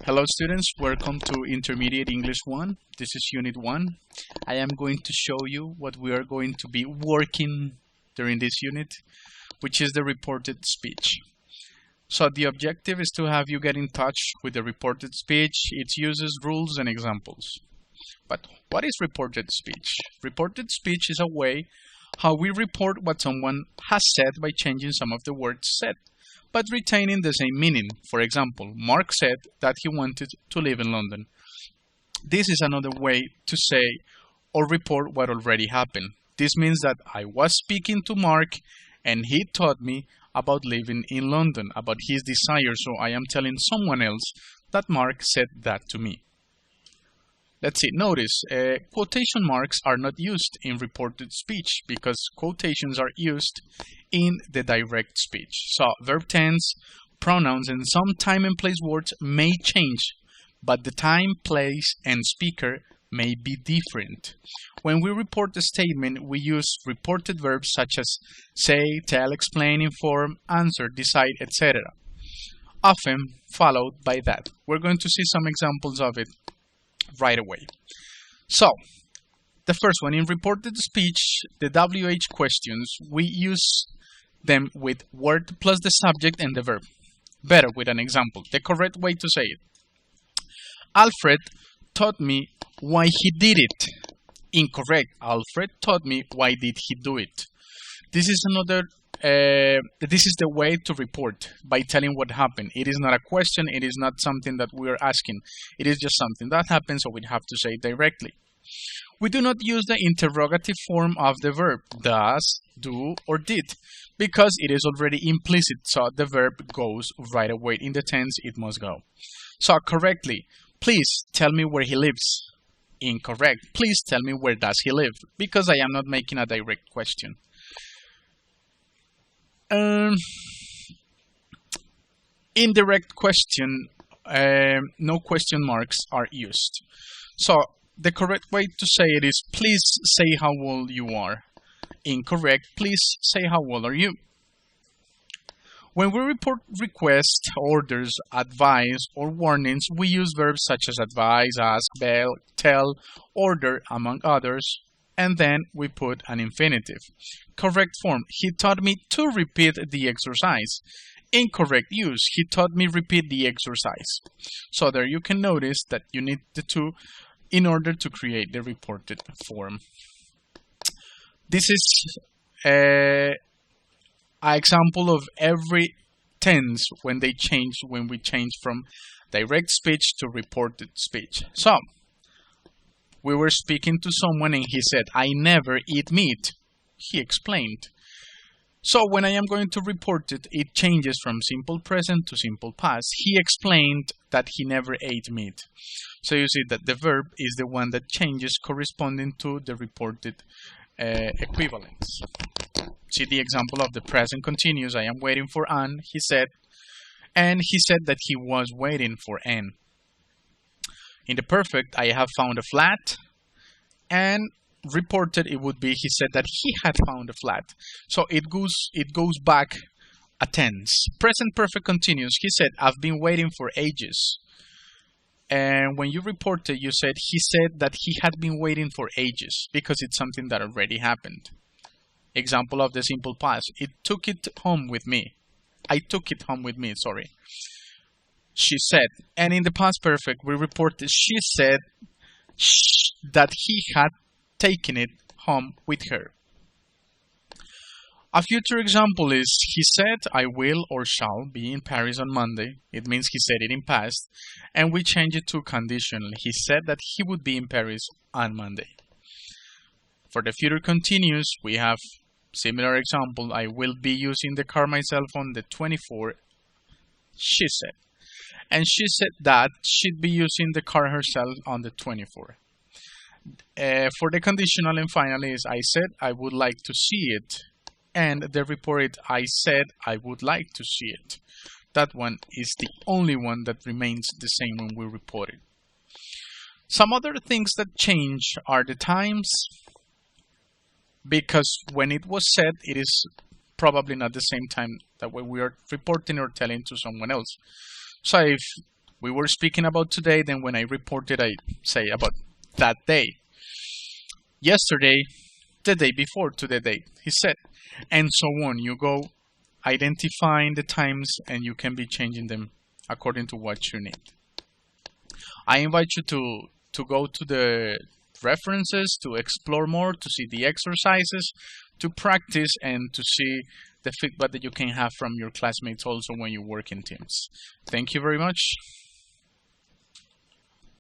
Hello students, welcome to Intermediate English 1. This is Unit 1. I am going to show you what we are going to be working during this unit, which is the reported speech. So the objective is to have you get in touch with the reported speech, its uses, rules, and examples. But what is reported speech? Reported speech is a way how we report what someone has said by changing some of the words said, but retaining the same meaning. For example, Mark said that he wanted to live in London. This is another way to say or report what already happened. This means that I was speaking to Mark and he told me about living in London, about his desire, so I am telling someone else that Mark said that to me. Let's see, notice quotation marks are not used in reported speech because quotations are used in the direct speech. So verb tense, pronouns, and some time and place words may change, but the time, place, and speaker may be different. When we report a statement, we use reported verbs such as say, tell, explain, inform, answer, decide, etc., often followed by that. We're going to see some examples of it right away. So, the first one, in reported speech, the WH questions, we use them with word plus the subject and the verb. Better with an example. The correct way to say it. Alfred taught me why he did it. Incorrect. Alfred taught me why did he do it. This is the way to report by telling what happened. It is not a question. It is not something that we are asking. It is just something that happens, so we have to say it directly. We do not use the interrogative form of the verb, does, do, or did, because it is already implicit, so the verb goes right away. In the tense, it must go. So correctly, please tell me where he lives. Incorrect. Please tell me where does he live, because I am not making a direct question. Indirect question, no question marks are used. So the correct way to say it is please say how old you are. Incorrect, please say how old are you. When we report requests, orders, advice, or warnings, we use verbs such as advise, ask, bell, tell, order, among others, and then we put an infinitive. Correct form, he taught me to repeat the exercise. Incorrect use, he taught me repeat the exercise. So there you can notice that you need the two in order to create the reported form. This is an example of every tense when we change from direct speech to reported speech. So, we were speaking to someone and he said, I never eat meat. He explained. So when I am going to report it, it changes from simple present to simple past. He explained that he never ate meat. So you see that the verb is the one that changes corresponding to the reported equivalence. See the example of the present continuous. I am waiting for Anne, he said. And he said that he was waiting for Anne. In the perfect, I have found a flat, and reported it would be he said that he had found a flat. So it goes back a tense. Present perfect continuous. He said I've been waiting for ages. And when you reported, you said he said that he had been waiting for ages because it's something that already happened. Example of the simple past. It took it home with me. I took it home with me, sorry. She said, and in the past perfect, we reported she said that he had taken it home with her. A future example is, he said, I will or shall be in Paris on Monday. It means he said it in past, and we change it to conditional. He said that he would be in Paris on Monday. For the future continuous, we have similar example. I will be using the car myself on the 24th, she said. And she said that she'd be using the car herself on the 24th. For the conditional and finally is I said I would like to see it. And the reported I said I would like to see it. That one is the only one that remains the same when we report it. Some other things that change are the times, because when it was said, it is probably not the same time that when we are reporting or telling to someone else. So if We were speaking about today, then when I reported, I say about that day. Yesterday, the day before to the date, he said, and so on. You go identifying the times and you can be changing them according to what you need. I invite you to go to the references, to explore more, to see the exercises, to practice, and to see the feedback that you can have from your classmates also when you work in teams. Thank you very much.